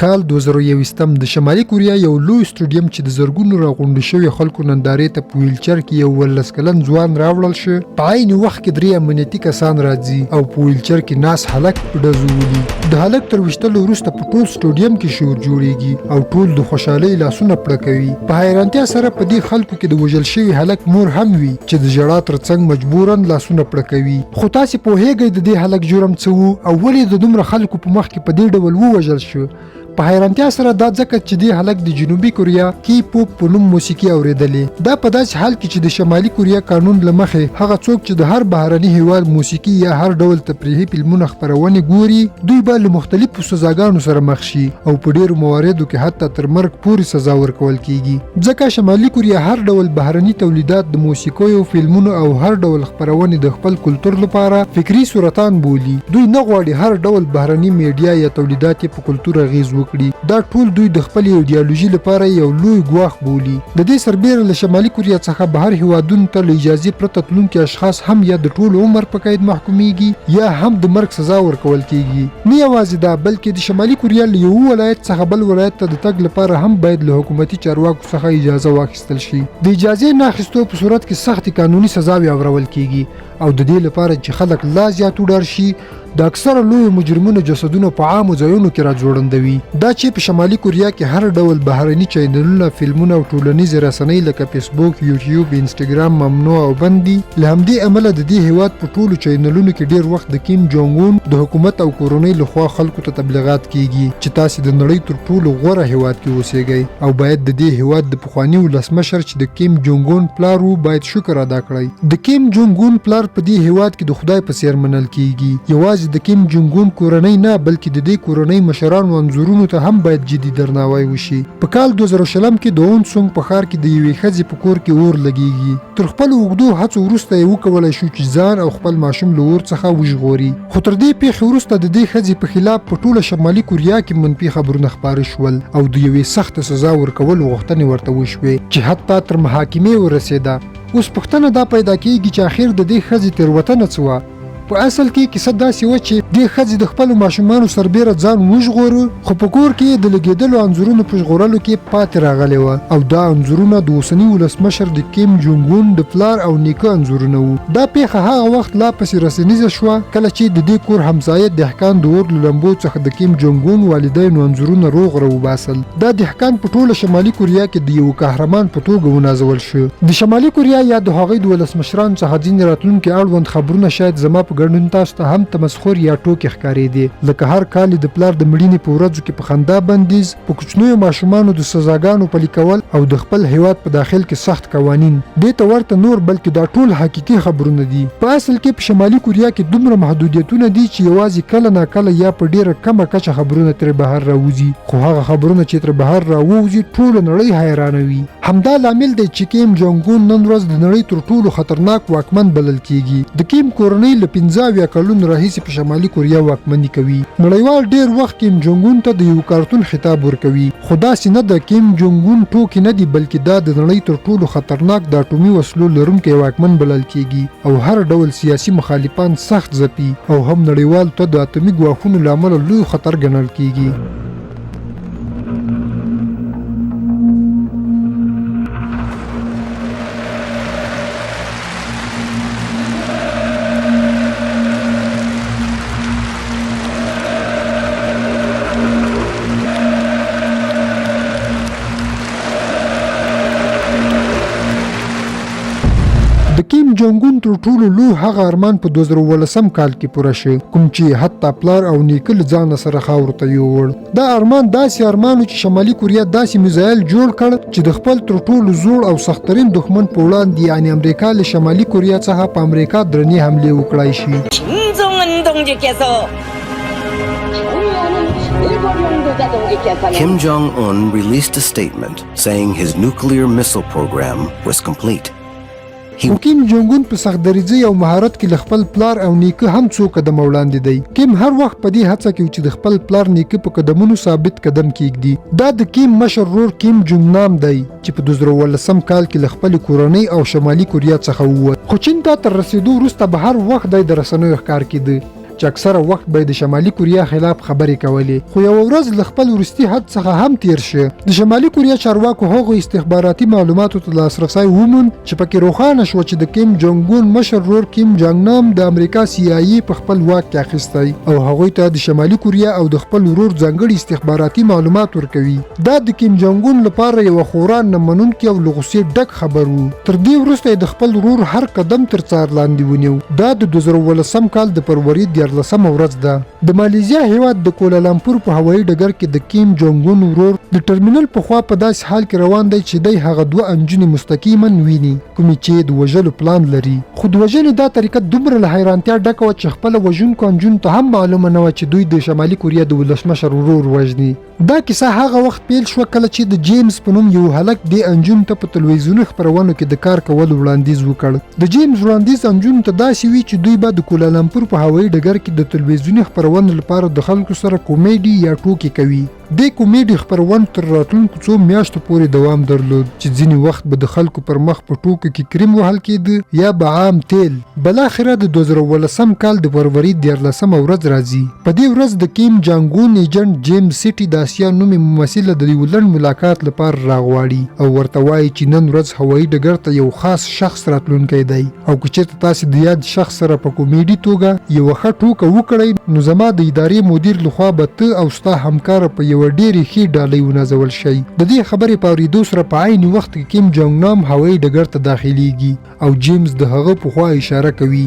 کال 2021 د شمالي کوریا یو لوی سټډیم چې د زرګونو راغونډ شوي خلکو نندارې ته په ویلچر کې یو 18 کلن ځوان راوړل شو. په عین وخت کې 3 امنیتي کسان راځي او په ویلچر کې ناس هلک په ډزو ولي. د هلک تر وشتلو وروسته په ټول سټډیم کې شور جوړیږي او ټول د خوشحالۍ لاسونه پړه کوي. په حیرانتیا سره په دې خلکو کې د وژل شوي هلک مور هم وي چې د ژړا ترڅنګ مجبوراً لاسونه پړه کوي. خو تاسې پوهیږئ د دې هلک جرم څه و او ولې د دومره خلکو په مخ کې په دې ډول ووژل شو؟ په حیرانتیا سره دا ځکه چې دې هلک د جنوبي کوریا کی پوپ په نوم موسیقي اورېدلې. دا په داسې حال کې چې د شمالي کوریا قانون له مخې هغه څوک چې د هر بهرني هیواد موسیقي یا هر ډول تفریحي فلمونه خپرونې ګوري دوی به له مختلفو سزاګانو سره مخ شي او په ډیرو مواردو کې حتی تر مرګ پورې سزا ورکول کیږي. ځکه شمالي کوریا هر ډول بهرني تولیدات د موسیقیو فلمونو او هر ډول خپرونې د خپل کلتور لپاره فکری سرطان بولي. دوی نه غواړي هر ډول بهرني میډیا یا تولیدات په کلتور اغیز دا ټول دوی د خپل ایډیالوژي لپاره یو لوی ګواښ بولي. د دې سربیره له شمالي کوریا څخه بهر هیوادونو ته له اجازې پرته تلونکي اشخاص هم یا د ټول عمر په قید محکومیږي یا هم د مرګ سزا ورکول کیږي. نه یوازې دا بلکې د شمالي کوریا له یو ولایت څخه بل ولایت ته د تګ لپاره هم باید له حکومتي چارواکو څخه اجازه واخیستل شي. د اجازې نه اخیستو په صورت کې سخت قانوني سزاوې اورول کیږي او د دې لپاره چې خلک لا زیات وډار شي د اکثره لوی مجرمونو جسدونه په عامو ځایونو کې راجوړندوي. دا چې په شمالي کوریا کې هر ډول بهرني چینلونه، فلمونه او ټولنیز رسنۍ لکه فیسبوک، یوټیوب، انسټاګرام ممنوع او بند دي. له همدې امله د دې هیواد په ټولو چینلونو کې ډیر وخت د کیم جونګ اون د حکومت او کورنۍ لخوا خلکو ته تبلیغات کیږي چې تاسو د نړۍ تر ټولو غوره هیواد کې اوسېږئ او باید د دې هیواد د پخواني ولسمشر چې د کیم جونګ اون پلار وو باید شکر ادا کړئ. د کیم جونګ اون پلار په دې هیواد کې د خدای په څیر منل کیږي. یوازې د کیم جونګ اون کورنۍ نه بلکې د دې کورنۍ مشرانو انځورونو ته هم باید جدي درناوی وشي. په کال 2020 کې د اون سونګ په ښار کې د یوې ښځې په کور کې اور لګیږي. تر خپل اوږدو هڅو وروسته یې وکولی شو چې ځان او خپل ماشوم له اور څخه وژغوري. خو تر دې پیښې وروسته د دې ښځې په خلاف په ټوله شمالي کوریا کې منفي خبرونه خپاره شول او د یوې سخته سزا ورکولو غوښتنې ورته وشوې چې حتی تر محاکمې ورسېده. اوس پوښتنه دا پیدا کېږي چې آخر د دې ښځې تېروتنه څه وه؟ په اصل کې کیسه داسې وه چې دې ښځې د خپلو ماشومانو سربیره ځان وژغوره خو په کور کې د لګېدلو انځورونو په ژغورلو کې پاتې راغلې وه او دا انځورونه د اوسني ولسمشر د کیم جونګ اون د پلار او نیکه انځورونه وو. دا پیښه هغه وخت لا پسې رسنیزه شوه کله چې د دې کور همسایه دهقان د اور له لمبو څخه د کیم جونګ اون والدینو انځورونه روغ راوباسل. دا دهقان په ټوله شمالي کوریا کې د یو قهرمان په توګه ونازول شو. د شمالي کوریا یا د هغوی د ولسمشرانو څخه ځینې راتلونکي اړوند خبرونه شاید زما په ګډون تاسو ته هم تمسخر یا ټوکې ښکارېدې. لکه هر کال د پلار د مړینې په ورځو کې په خندا بندیز، په کوچنیو ماشومانو د سزاګانو پلي کول او د خپل هیواد په داخل کې سخت قوانین. دې ته ورته نور بلکې دا ټول حقیقي خبرونه دي. په اصل کې په شمالي کوریا کې دومره محدودیتونه دي چې یوازې کله ناکله یا په ډیره کمه کچه خبرونه ترې بهر راوځي. خو هغه خبرونه چې ترې بهر راوځي ټوله نړۍ حیرانوي. همدا لامل دی چې کیم جونګ اون نن ورځ د نړۍ تر ټولو خطرناک واکمن بلل کیږي. د کیم کورنۍ له 15 کلونو راهیسې په شمالي کوریا واکمني کوي. نړیوال ډیر وخت کیم جونګ اون ته د یو کارتون خطاب ورکوي. خو داسې نه ده، کیم جونګ اون ټوکې نه دي بلکې دا د نړۍ تر ټولو خطرناک د اټومي وسلو لرونکی واکمن بلل کیږي او هر ډول سیاسي مخالفان سخت ځپي او هم نړیوال ته د اټومي ګواښونو له امله لوی خطر ګڼل کیږي. د کیم جونګ اون تر ټولو لوی هغه ارمان په 2019 کال کې پوره شو کوم چې حتی پلار او نیکه له ځانه سره خاورو ته یووړ. دا ارمان داسې ارمان و چې شمالي کوریا داسې میزایل جوړ کړ چې د خپل تر ټولو زوړ او سختترین دښمن په وړاندې یعنې امریکا له شمالي کوریا څخه په امریکا درنې حملې وکړای شي. Kim Jong-un released a statement saying his nuclear missile program was complete. کیم جونګ اون په سختدریځۍ او مهارت کې له خپل پلار او نیکه هم څو قدمه وړاندې دی. کیم هر وخت په دې هڅه کوي چې د خپل پلار نیکه په قدمونو ثابت قدم کیږدي. دا د کیم مشر ورور کیم جونګ نام دی چې په 2019 کال کې له خپل کورنۍ او شمالي کوریا څخه ووت. خو چین ته تر رسیدو وروسته به هر وخت د رسنیو ښکار کېده. چې اکثره وخت به د شمالي کوریا خلاف خبرې کولې. خو یو ورځ له خپل وروستي حد څخه هم تیر شه. د شمالي کوریا چارواکو هغو استخباراتي معلوماتو ته لاسرسی وموند چې پکې روښانه شوه چې د کیم جانګ اون مشر ورور کیم جانګ نام د امریکا CIA په خپل واک کې اخیستی او هغوی ته د شمالي کوریا او د خپل ورور ځانګړي استخباراتي معلومات ورکوي. دا د کیم جانګ اون لپاره یو خورا نه منونکی او له غصې ډک خبر و. تر دې وروسته د خپل ورور هر قدم تر څار لاندې ونیو. دا د 2018 کال د فروری 14 ورځ ده. د مالیزیا هیواد د کولالامپور په هوایي ډګر کې د کیم جانګ اون ورور د ټرمینل په خوا په داسې حال کې روان دی چې دی هغه دوه انجونې مستقیما ویني کومې چې د وژلو پلان لري. خو د وژنې دا طریقه دومره له حیرانتیا ډکه وه چې خپله وژونکو انجونو ته هم معلومه نه وه چې دوی د شمالي کوریا د ولسمشر ورور وژني. دا کیسه هغه وخت پیل شوه کله چې د جیمز په نوم یو هلک دې انجونو ته په تلویزیوني خپرونو کې د کار کولو وړاندیز وکړ. د جیمز وړاندیز انجونو ته داسې وي چې دوی به د کولالامپور په هوایي ډګر کې د تلویزیوني خپرونو لپاره د خلکو سره کومیډي یا ټوکې کوي. د کومیډي خپرونو تر راتلونکو څو میاشتو پورې دوام درلود چې ځینې وخت به د خلکو پر مخ په ټوکو کې کریم وهل کېده یا به عام تیل. بلاخره د 2018 کال د فروری 14 ورځ راځي. په دې ورځ د کیم جانګ اون ایجنټ جیمز سیټي د آسیا نومي ممثله د یو لنډ ملاقات لپاره راغواړي او ورته وایي چې نن ورځ هوایي ډګر ته یو خاص شخص راتلونکی دی او که چېرته تاسې د یاد شخص سره په کومیډي توګه یوه ښه ټوکه وکړئ نو زما د ادارې مدیر لخوا به ته او ستا همکاره په یوه ډېرې ښې ډالۍ ونازول شئ. د دې خبرې په اورېدو سره په عین وخت کې کیم جانګ نام هوایي ډګر ته داخليږي او جیمز د هغه په خوا اشاره کوي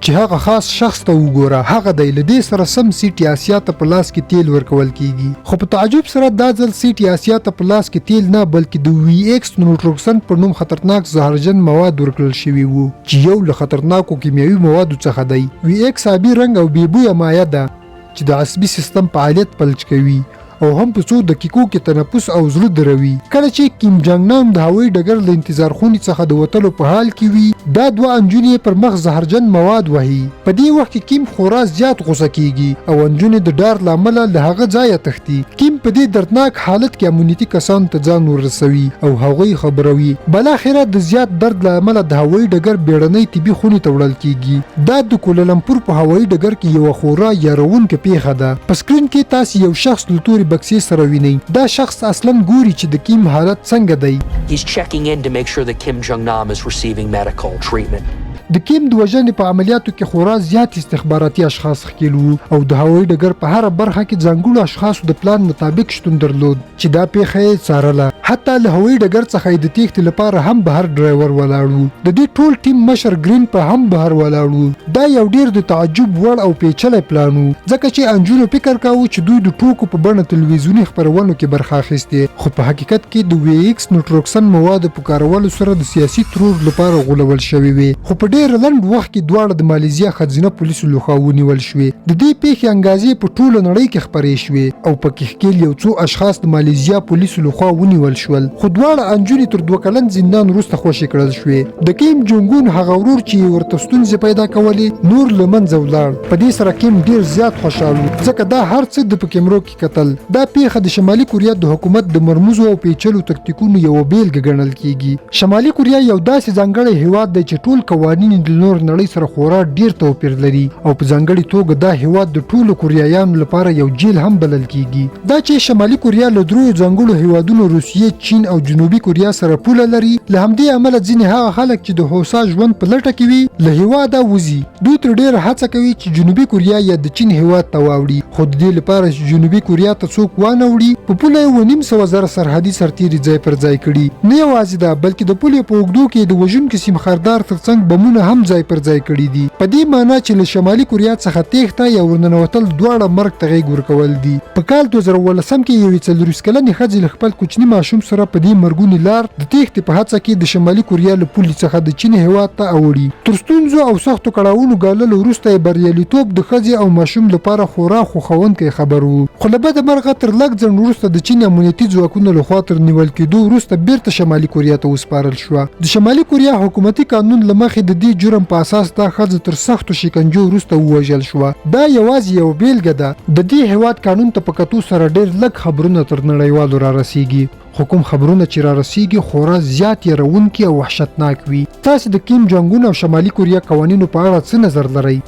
چې هغه خاص شخص ته وګوره. هغه دی له دې سره سم سیټي آسیا ته په لاس کې تیل ورکول کیږي. خو په تعجب سره دا ځل سیټي آسیا ته په لاس کې تیل نه بلکې د وی ایکس نیوټروکسن په نوم خطرناک زهرجن مواد ورکړل شوي وو چې یو له خطرناکو کیمیاوي موادو څخه دی. وی ایکس آبي رنګ او بې بویه مایع ده چې د عصبي سیستم فعالیت فلج کوي او هم په څو دقیقو کې تنفس او زړه دروي. کله چې کیم جانګ نام د هوایي ډګر له انتظار خونې څخه د وتلو په حال کې وي دا دوه انجونې پر مخ زهرجن مواد وهي. په دې وخت کې کیم خورا زیات غوسه کیږي او انجونې د ډار له امله له هغه ځایه تښتي. کیم په دې دردناک حالت کې امنیتي کسانو ته ځان ورسوي او هغوی خبروي. بالاخره د زیات درد له امله د هوایي ډګر بیړنۍ طبي خونې ته وړل کیږي. دا د کولالامپور په هوایي ډګر کې یوه خورا یارونکې پیښه ده. په سکرین کې تاسو یو شخص له تورې بکسې سره وینئ. دا شخص اصلا ګوري چې د کیم حالت څنګه دی. He's checking in to make sure that Kim Jong-nam is receiving medical treatment. د کیم د وژنې په عملیاتو کې خورا زیات استخباراتي اشخاص ښکېل وو او د هوایي ډګر په هره برخه کې ځانګړو اشخاصو د پلان مطابق شتون درلود چې دا پیښه یې څارله. حتی له هوایي ډګر څخه یې د تېښتې لپاره هم بهر ډرایور ولاړ و. د دې ټول ټیم مشر ګرین په هم بهر ولاړ و. دا یو ډېر د تعجب وړ او پیچلی پلان و ځکه چې انجونو فکر کاوه چې دوی د ټوکو په بڼه تلویزیوني خپرونو کې برخه اخیستې خو په حقیقت کې د وی ایکس نیوټروکسن موادو په کارولو سره د سیاسي ترور لپاره غولول شوي وي. خو په ډېر لنډ وخت کې دواړه د مالیزیا ښځینه پولیسو لخوا ونیول شوې. د دې پیښې انګازې په ټوله نړۍ کې خپرې شوې او پکې ښکېل یو څو اشخاص د مالیزیا پولیسو لخوا ونیول شول. خو دواړه انجونې تر 2 کلن زندان وروسته خوشي کړل شوې. د کیم جانګ اون هغه ورور چې ورته ستونزې پیدا کولې نور له منځه ولاړ. په دې سره کیم ډېر زیات خوشحال و ځکه دا هر څه د په کیمرو کې کتل. دا پیښه د شمالي کوریا د حکومت د مرموزو او پیچلو تکتیکونو یوه بیلګه ګڼل کیږي. شمالي کوریا یو داسې ځانګړی هیواد دی چې ټول قوانین د نور نړۍ سره خورا ډیر توپیر لري او په ځانګړي توګه دا هیواد د ټولو کوریایانو لپاره یو جیل هم بلل کیږي. دا چې شمالي کوریا له درو ځانګړو هیوادونو روسیې، چین او جنوبي کوریا سره پوله لري له همدې امله ځینې هغه خلک چې د هوسا ژوند په لټه کې وي له هیواده وځي. دوی تر ډیره هڅه کوي چې جنوبي کوریا یا د چین هیواد ته واوړي خو د دې لپاره چې جنوبي کوریا ته څوک وانه وړي په پوله یې 900,000 سرحدي سرتیري ځای پر ځای کړي. نه یوازې دا بلکې د پولې په اوږدو کې د وژونکي سیمخاردار ترڅنګ بمونه هم ځای پر ځای کړي دي. په دې معنی چې له شمالي کوریا څخه تېښته یا ورننوتل دواړه مرګ ته غېږ ورکول دي. په کال 2018 کې یوې 40 کلنې ښځې له خپل کوچني ماشوم سره په دې مرګونې لار د تېښتې په هڅه کې د شمالي کوریا له پولې څخه د چین هېواد ته اوړي. تر ستونزو او سختو کړاوونو ګاللو وروسته یې بریالیتوب د ښځې او ماشوم لپاره خورا خوښونکی خبر و. خو له بده مرغه تر لږ ځنډ وروسته د چین امنیتي ځواکونو لخوا تر نیول کېدو وروسته بیرته شمالي کوریا ته وسپارل شوه. د شمالي کوریا حکومتي قانون له مخې د دې جرم په اساس دا ښځه تر سختو شکنجو وروسته ووژل شوه. دا یوازې یو بیلګه ده. د دې هېواد قانون ته په کتو سره ډېر لږ خبرونه تر نړیوالو را رسیږي خو کوم خبرونه چې را رسیږي خورا زیات یې روونکي او وحشتناک وي. تاسې د کیم جانګ اون او شمالي کوریا قوانینو په اړه څه نظر لرئ؟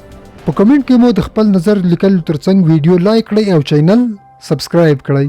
په کمنټ کې مو د خپل نظر لیکلو ترڅنګ ویډیو لایک کړئ او چینل سبسکرایب کړئ.